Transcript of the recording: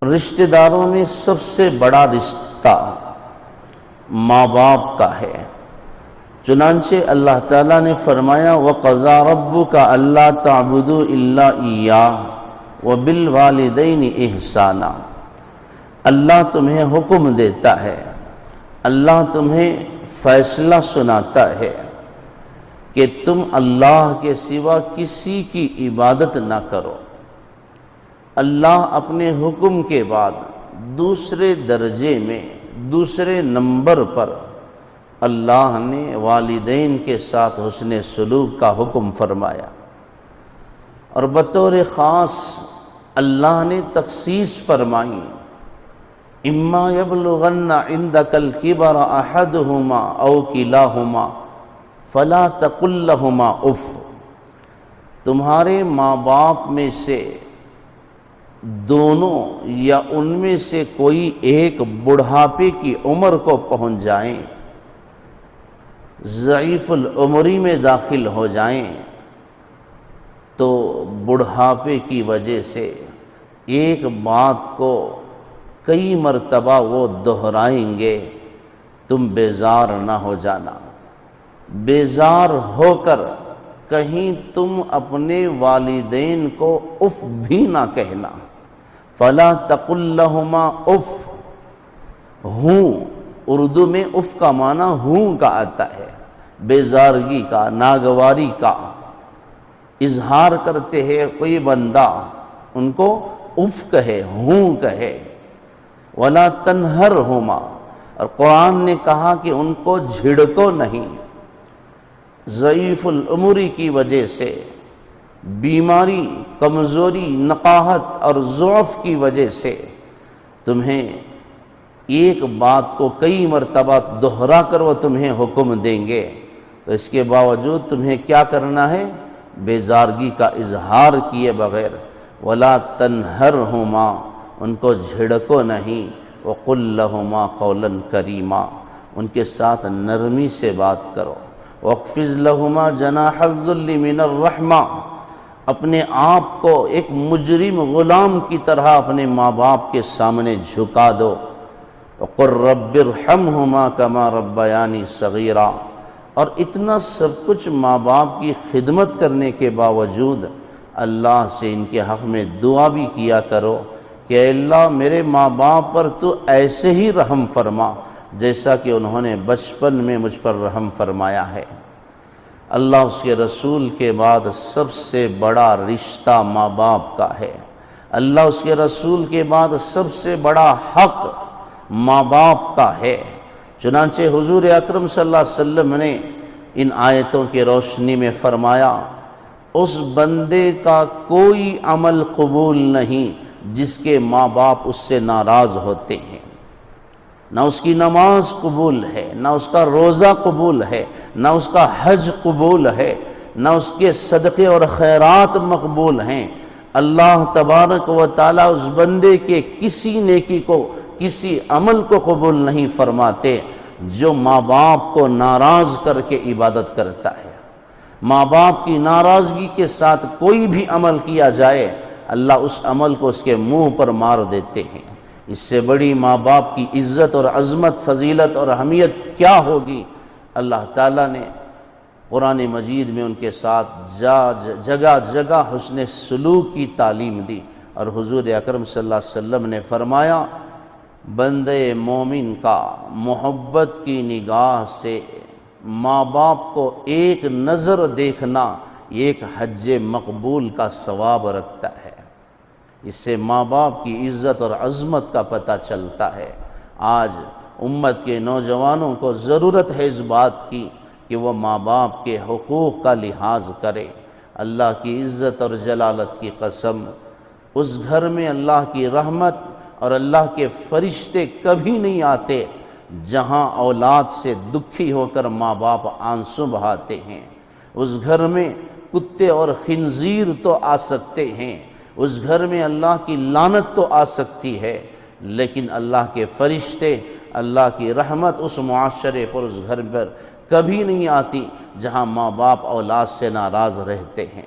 رشتہ داروں میں سب سے بڑا رشتہ ماں باپ کا ہے۔ چنانچہ اللہ تعالیٰ نے فرمایا وَقَضَىٰ رَبُّكَ أَلَّا تَعْبُدُوا إِلَّا إِيَّاهُ وَبِالْوَالِدَيْنِ إِحْسَانًا۔ اللہ تمہیں حکم دیتا ہے، اللہ تمہیں فیصلہ سناتا ہے کہ تم اللہ کے سوا کسی کی عبادت نہ کرو۔ اللہ اپنے حکم کے بعد دوسرے درجے میں، دوسرے نمبر پر اللہ نے والدین کے ساتھ حسن سلوک کا حکم فرمایا، اور بطور خاص اللہ نے تخصیص فرمائی اما یبلغن عندک الکبر احدہما او کلاہما فلا تقل لہما اف۔ تمہارے ماں باپ میں سے دونوں یا ان میں سے کوئی ایک بڑھاپے کی عمر کو پہنچ جائیں، ضعیف العمری میں داخل ہو جائیں، تو بڑھاپے کی وجہ سے ایک بات کو کئی مرتبہ وہ دہرائیں گے، تم بیزار نہ ہو جانا۔ بیزار ہو کر کہیں تم اپنے والدین کو اف بھی نہ کہنا۔ فلا تقل لہما اف، ہوں اردو میں اف کا معنی ہوں کا آتا ہے، بیزارگی کا، ناگواری کا اظہار کرتے ہیں کوئی بندہ، ان کو اف کہے، ہوں کہے۔ ولا تنہرہما، اور قرآن نے کہا کہ ان کو جھڑکو نہیں۔ ضعیف العمری کی وجہ سے، بیماری، کمزوری، نقاہت اور ضعف کی وجہ سے تمہیں ایک بات کو کئی مرتبہ دہرا کر وہ تمہیں حکم دیں گے، تو اس کے باوجود تمہیں کیا کرنا ہے؟ بیزارگی کا اظہار کیے بغیر ولا تنہرہما، ان کو جھڑکو نہیں، وقل لہما قولا کریما، ان کے ساتھ نرمی سے بات کرو۔ واخفض لہما جناح الذل من الرحمہ، اپنے آپ کو ایک مجرم غلام کی طرح اپنے ماں باپ کے سامنے جھکا دو۔ وقل رب ارحمہما کما ربیانی صغیرا، اور اتنا سب کچھ ماں باپ کی خدمت کرنے کے باوجود اللہ سے ان کے حق میں دعا بھی کیا کرو کہ اے اللہ میرے ماں باپ پر تو ایسے ہی رحم فرما جیسا کہ انہوں نے بچپن میں مجھ پر رحم فرمایا ہے۔ اللہ اس کے رسول کے بعد سب سے بڑا رشتہ ماں باپ کا ہے۔ اللہ اس کے رسول کے بعد سب سے بڑا حق ماں باپ کا ہے۔ چنانچہ حضور اکرم صلی اللہ علیہ وسلم نے ان آیتوں کی روشنی میں فرمایا اس بندے کا کوئی عمل قبول نہیں جس کے ماں باپ اس سے ناراض ہوتے ہیں۔ نہ اس کی نماز قبول ہے، نہ اس کا روزہ قبول ہے، نہ اس کا حج قبول ہے، نہ اس کے صدقے اور خیرات مقبول ہیں۔ اللہ تبارک و تعالیٰ اس بندے کے کسی نیکی کو، کسی عمل کو قبول نہیں فرماتے جو ماں باپ کو ناراض کر کے عبادت کرتا ہے۔ ماں باپ کی ناراضگی کے ساتھ کوئی بھی عمل کیا جائے، اللہ اس عمل کو اس کے منہ پر مار دیتے ہیں۔ اس سے بڑی ماں باپ کی عزت اور عظمت، فضیلت اور اہمیت کیا ہوگی؟ اللہ تعالیٰ نے قرآن مجید میں ان کے ساتھ جگہ جگہ حسن سلوک کی تعلیم دی، اور حضور اکرم صلی اللہ علیہ وسلم نے فرمایا بندے مومن کا محبت کی نگاہ سے ماں باپ کو ایک نظر دیکھنا ایک حج مقبول کا ثواب رکھتا ہے۔ اس سے ماں باپ کی عزت اور عظمت کا پتہ چلتا ہے۔ آج امت کے نوجوانوں کو ضرورت ہے اس بات کی کہ وہ ماں باپ کے حقوق کا لحاظ کرے۔ اللہ کی عزت اور جلالت کی قسم، اس گھر میں اللہ کی رحمت اور اللہ کے فرشتے کبھی نہیں آتے جہاں اولاد سے دکھی ہو کر ماں باپ آنسو بہاتے ہیں۔ اس گھر میں کتے اور خنزیر تو آ سکتے ہیں، اس گھر میں اللہ کی لعنت تو آ سکتی ہے، لیکن اللہ کے فرشتے، اللہ کی رحمت اس معاشرے پر، اس گھر پر کبھی نہیں آتی جہاں ماں باپ اولاد سے ناراض رہتے ہیں۔